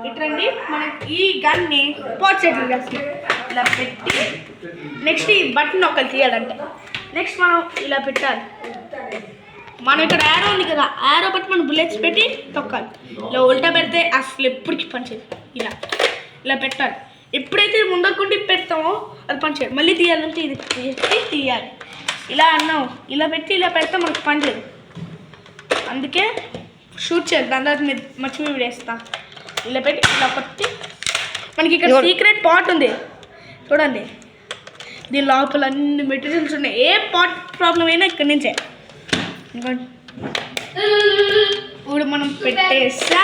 ఇట్రండి మనకి ఈ గన్ని పోట్ సెట్లు చేస్తాం ఇలా పెట్టి నెక్స్ట్ ఈ బటన్ ఒకటి తీయాలంటే నెక్స్ట్ మనం ఇలా పెట్టాలి. మనం ఇక్కడ యారో ఉంది కదా, యారో బట్టి మనం బుల్లెట్స్ పెట్టి తొక్కాలి. ఇలా ఉల్టా పెడితే అసలు ఎప్పటికి పనిచేయదు. ఇలా ఇలా పెట్టాలి. ఎప్పుడైతే ముందరుకుంటే పెడతామో అది పనిచేయదు. మళ్ళీ తీయాలంటే ఇది పెట్టి తీయాలి. ఇలా అన్నాం, ఇలా పెట్టి ఇలా పెడితే మనకు పనిచేయదు. అందుకే షూట్ చేయాలి. దాని తర్వాత మీరు మర్చిపోయి వేస్తా. ఇలా పెట్టి ఇలా కొట్టి మనకి ఇక్కడ సీక్రెట్ పాట్ ఉంది చూడండి. దీని లోపల అన్ని మెటీరియల్స్ ఉన్నాయి. ఏ పాట్ ప్రాబ్లం అయినా ఇక్కడి నుంచే. ఇప్పుడు మనం పెట్టేసా.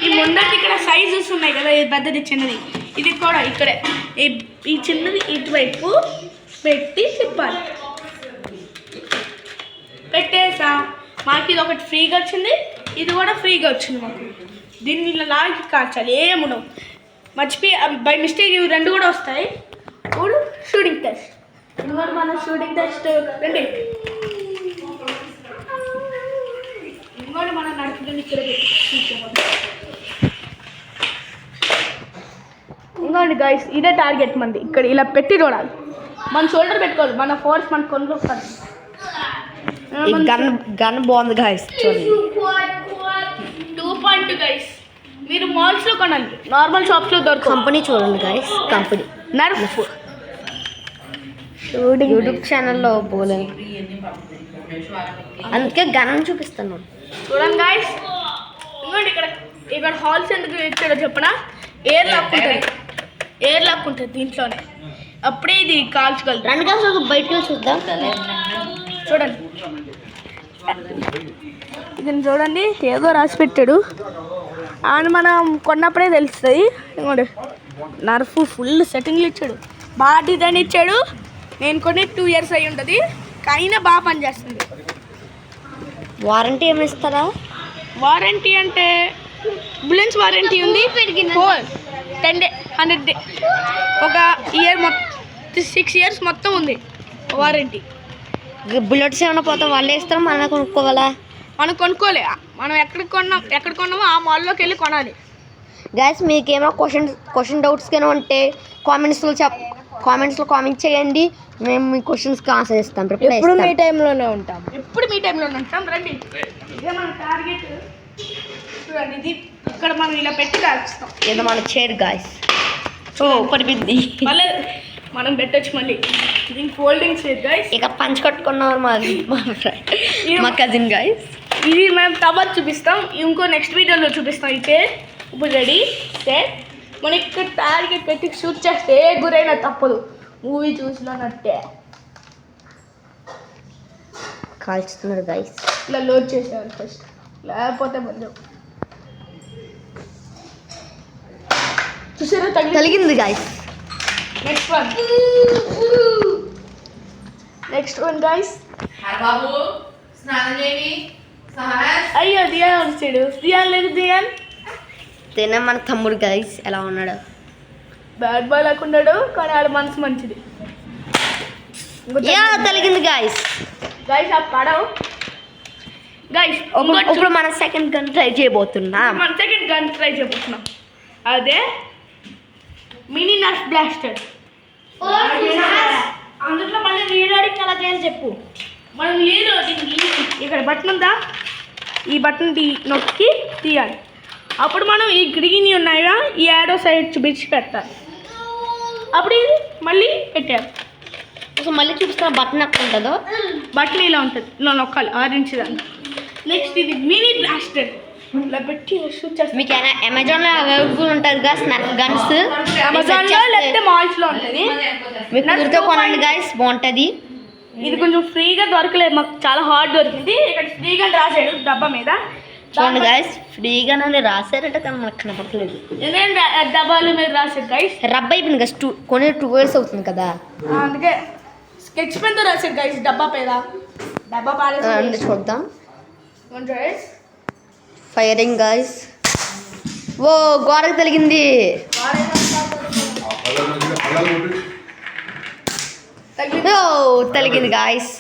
ఈ ముందటి ఇక్కడ సైజెస్ ఉన్నాయి కదా, ఇది పెద్దది చిన్నది, ఇది కూడా ఇక్కడే ఈ చిన్నది ఇటువైపు పెట్టి తిప్పాలి. పెట్టేసా. మాకు ఇది ఒకటి ఫ్రీగా వచ్చింది, ఇది కూడా ఫ్రీగా వచ్చింది మాకు. దీన్ని ఇలా లాగి కాల్చాలి. ఏముండవు. మర్చిపోయి బై మిస్టేక్ ఇవి రెండు కూడా వస్తాయి. ఇప్పుడు షూటింగ్ టెస్ట్. ఇప్పుడు మన షూటింగ్ టెస్ట్ రండి. ఇంకోటి మనం నడుపుతుంది ఇక్కడ ఇంకోండి గైస్, ఇదే టార్గెట్ మంది. ఇక్కడ ఇలా పెట్టి చూడాలి. మన షోల్డర్ పెట్టుకోవాలి. మన ఫోర్స్ మన కొనుగోలు వస్తుంది. గన్ బాగుంది గైస్. 2.2 గైస్. మీరు మాల్స్లో కొనాలి, నార్మల్ షాప్స్లో దొరకదు. కంపెనీ చూడండి గైస్, కంపెనీ నర్ఫ్ యూట్యూబ్ ఛానల్లో పోలేదు, అందుకే గన్ చూపిస్తాను చూడండి గైస్. ఇంకోటి ఇక్కడ ఇక్కడ హాల్స్ ఎందుకు ఇచ్చాడో చెప్పనా, ఎయిర్ లాక్ ఉంటుంది. ఎయిర్ లాక్ ఉంటుంది దీంట్లోనే, అప్పుడే ఇది కాల్చగలరు. రెండు గంటలకు బయటకు చూద్దాం. చూడండి ఇది చూడండి, ఏదో రాసి పెట్టాడు. అని మనం కొన్నప్పుడే తెలుస్తుంది. ఇంకోటి నర్ఫ్ ఫుల్ సెట్టింగ్లు ఇచ్చాడు, బాగా డిజైన్ ఇచ్చాడు. నేను కొన్ని 2 years అయి ఉంటుంది, అయినా బాగా పనిచేస్తుంది. వారంటీ ఏమి ఇస్తారా? వారంటీ అంటే బుల్లెన్స్ వారంటీ ఉంది. 10 days 100 days ఒక ఇయర్ మొత్తం 6 years మొత్తం ఉంది వారంటీ. బుల్లెట్స్ ఏమైనా పోతే వాళ్ళు వేస్తారా, మనం కొనుక్కోవాలా? మనం కొనుక్కోలే. మనం ఎక్కడ కొన్నామో ఆ మాల్లోకి వెళ్ళి కొనాలి. గైస్ మీకేమో క్వశ్చన్ డౌట్స్ కానీ ఉంటే కామెంట్స్లో కామెంట్ చేయండి. మేము మీ క్వశ్చన్స్కి ఆన్సర్ ఇస్తాం. ఎప్పుడు మీ టైంలోనే ఉంటాం. రండి. ఇదే మన టార్గెట్. చూడండి, ఇది ఇక్కడ మనం ఇలా పెట్టి కాల్చుతాం. ఏదో మన చైర్ గాయస్. పడిపోద్ది. మళ్ళీ మనం పెట్టచ్చు. మళ్ళీ దీనికి ఫోల్డింగ్ చైర్ గాయస్. ఇక పంచి కట్టుకున్నారు మా కజిన్ గాయస్. ఇది మేము తర్వాత చూపిస్తాం, ఇంకో నెక్స్ట్ వీడియోలో చూపిస్తాం. అయితే ఇప్పుడు రెడీ సెట్. మనం ఇక్కడ టార్గెట్ పెట్టి షూట్ చేస్తే గురైనా తప్పదు. మూవీ చూసినట్టే కాల్చుతున్నారు గైస్. ఇలా లోడ్ చేసేవాళ్ళు ఫస్ట్, లేకపోతే కొంచెం చూసారా తగిలింది గైస్. Next one guy's. అయ్యో దియాన్ వచ్చాడు. దియాన్ లేదు. దియాన్ తినే మన తమ్ముడు గైస్. ఎలా ఉన్నాడు? బ్యాడ్ బాయ్ లేకున్నాడు, కానీ ఆడ మనసు మంచిది. తగిలింది గైస్. గైస్ ఆ పడవ గైస్. ఇప్పుడు మన సెకండ్ గన్ ట్రై చేయబోతున్నాం. అదే మినీ నర్ఫ్ బ్లాస్టర్. అందులో మళ్ళీ రీలోడింగ్ అలా చేయాలి చెప్పు. మనం ఇక్కడ బటన్ ఉందా, ఈ బటన్ నొక్కి తీయాలి. అప్పుడు మనం ఈ గ్రీన్ ఉన్నాయిగా, ఈ యాడో సైడ్ చూపించి పెట్టాలి. అప్పుడు ఇది మళ్ళీ పెట్టాలి. మళ్ళీ చూపిస్తా. బటన్ ఎక్కడ ఉంటుందో, బటన్ ఇలా ఉంటుంది, ఇలా నొక్కాలి ఆరెంజ్ దాన్ని. నెక్స్ట్ ఇది మినీ బ్లాస్టర్. ఇలా పెట్టి షూట్ చేస్తాం. మీకు అమెజాన్లో అవైలబుల్ ఉంటుంది గైస్ గన్స్. అమెజాన్లో లేకపోతే మాల్స్లో ఉంటుంది. మీకు కుదిరితే కొనండి గైస్, బాగుంటుంది. ఇది కొంచెం ఫ్రీగా దొరకలేదు, మాకు చాలా హార్డ్ దొరికింది. ఇక్కడ ఫ్రీగా రాశాడు డబ్బా మీద. చూడండి గైస్, ఫ్రీగా రాశారంటే కానీ మనకు కనపడలేదు. డబ్బాలు మీద రాశాడు గైస్. రబ్బ అయిపోయింది గైస్. కొన్ని 2 years అవుతుంది కదా, అందుకే స్కెచ్ పెన్తో రాశాడు గైస్ డబ్బా మీద. డబ్బా పాడేసి చూద్దాం. Firing guys. ఓ గోడకు తగిలింది. తగిలింది గాయస్.